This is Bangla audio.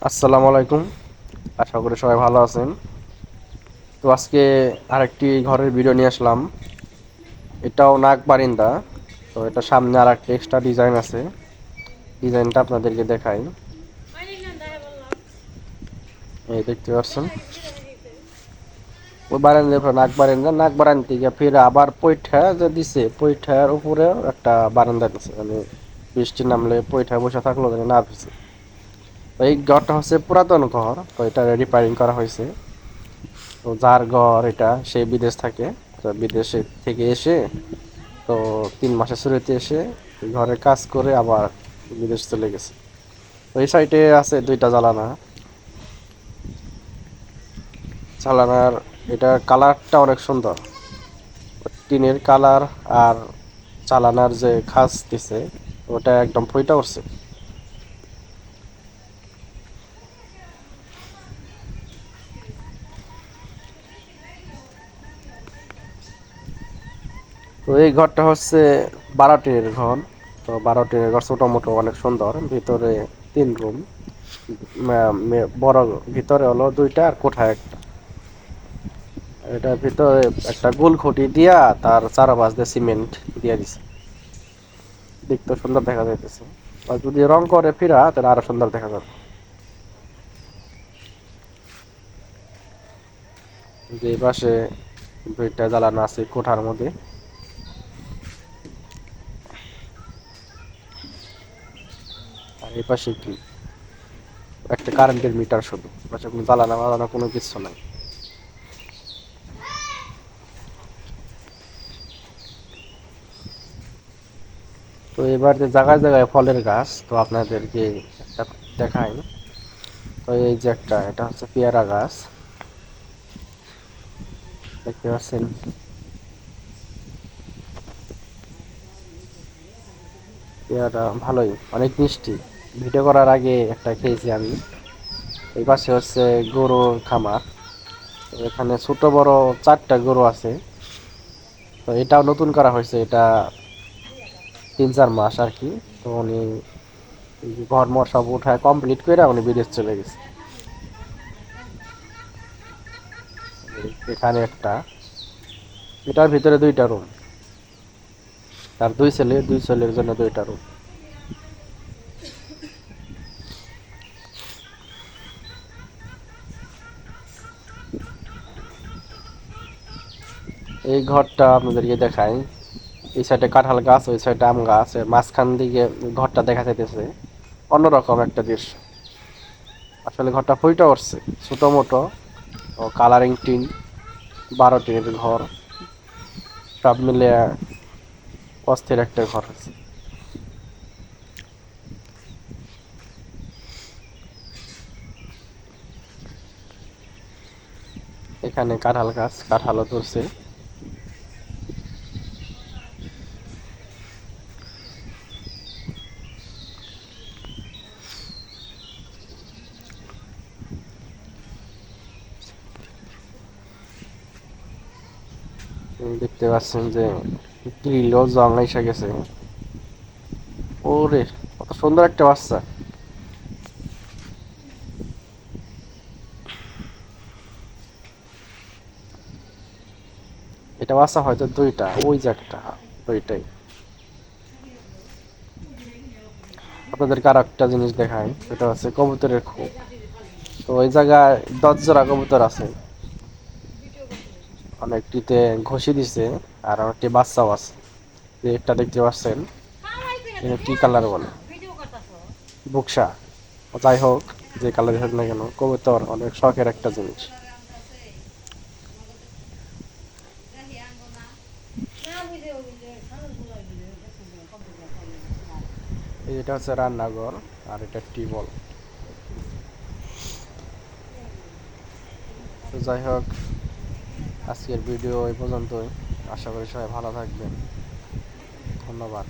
আসসালামু আলাইকুম। আশা করি সবাই ভালো আছেন। তো আজকে আরেকটি ঘরের ভিডিও নিয়ে আসলাম। এটাও নাক বারিন্দা। তো এটা সামনে আর একটা এক্সট্রা ডিজাইন আছে। ডিজাইনটা আপনাদেরকে দেখাই। এই দেখতে পাচ্ছেন, ওই বারান্দার উপরে নাক বারান্দা থেকে ফির আবার পৈঠা যে দিছে, পৈঠার উপরে একটা বারান্দা দিছে, মানে বৃষ্টি নামলে পৈঠা বসে থাকলো যেন না ভিজে। তো এই ঘরটা হচ্ছে পুরাতন ঘর, তো এটা রিপেয়ারিং করা হয়েছে। তো যার ঘর এটা, সে বিদেশ থাকে। তো বিদেশে থেকে এসে, তো 3 মাসের ছুটিতে এসে ঘরে কাজ করে আবার বিদেশ চলে গেছে। তো এই সাইডে আছে 2টা জানালা। জানালার এটার কালারটা অনেক সুন্দর, টিনের কালার। আর চালানার যে খাঁজ দিছে, ওটা একদম ফইটা উঠছে। তো এই ঘরটা হচ্ছে 12 টিনের ঘর। তো 12 টিনের ঘর, ছোট মোটো অনেক সুন্দর। ভিতরে 3 রুম, বড় ভিতরে হলো 2টা আর কোঠায় একটা। এটার ভিতরে একটা গোল খুঁটি দিয়া তার চারপাশ দিয়ে সিমেন্ট দিয়ে দিছে, দেখতে সুন্দর দেখা যাইতেছে। আর যদি রং করে ফিরা, তাহলে আরো সুন্দর দেখা যাবে। যে এই পাশে 2টা জ্বালানো আছে কোঠার মধ্যে। আর এই পাশে কি একটা কারেন্টের মিটার, শুধু পাশে কোনো জ্বালানো মালানো কোনো কিছু নাই। তো এবার যে জায়গায় জায়গায় ফলের গাছ, তো আপনাদেরকে একটা দেখাই। তো এই যে একটা, এটা হচ্ছে পেয়ারা গাছ, দেখতে পাচ্ছেন। পেয়ারা ভালোই, অনেক মিষ্টি। ভিডিও করার আগে একটা খেয়েছি আমি। এই পাশে হচ্ছে গরুর খামার। তো এখানে ছোট বড় 4টা গরু আছে। তো এটাও নতুন করা হয়েছে, এটা 3-4 মাস আর কি। তো উনি ঘর মর সব উঠায় কমপ্লিট করে উনি বিদেশ চলে গেছে। এখানে একটা, এটার ভিতরে 2টা রুম। তার 2 ছেলে, 2 ছেলের জন্য 2টা রুম। এই ঘরটা আপনাদেরকে দেখাই। এই সাইডে কাঁঠাল গাছ, ওই সাইডে আম গাছ, এর মাঝখান দিকে ঘরটা দেখা যাইতেছে। অন্যরকম একটা দৃশ্য। আসলে ঘরটা ফুইটা উঠছে, ছোট মোটো ও কালারিং টিন। 12 টিনের ঘর, সব মিলে অস্থির একটা ঘর আছে। এখানে কাঁঠাল গাছ, কাঁঠালও ধরছে। দেখতে পাচ্ছেন যে গ্রিলও জং এসে গেছে। ওরে, কত সুন্দর একটা বাচ্চা। এটা বাচ্চা হয়তো 2টা, ওই যে একটা, 2টাই। আপনাদেরকে আর একটা জিনিস দেখাই, সেটা হচ্ছে কবুতরের খোপ। তো ওই জায়গায় 10 জোড়া কবুতর আছে। অনেকটিতে ঘষি দিছে, আর একটি বাচ্চাও আছে। যে একটা দেখতে পাচ্ছেন, এটা কি কালার বলে, বুকসা। যাই হোক, যে কালারই হোক না কেন, কবুতর অনেক শখের একটা জিনিস। এটা হচ্ছে রান্নাঘর, আর এটা টিউবওয়েল। তো যাই হোক, আজকের ভিডিও এই পর্যন্তই। আশা করি সবাই ভালো থাকবেন। ধন্যবাদ।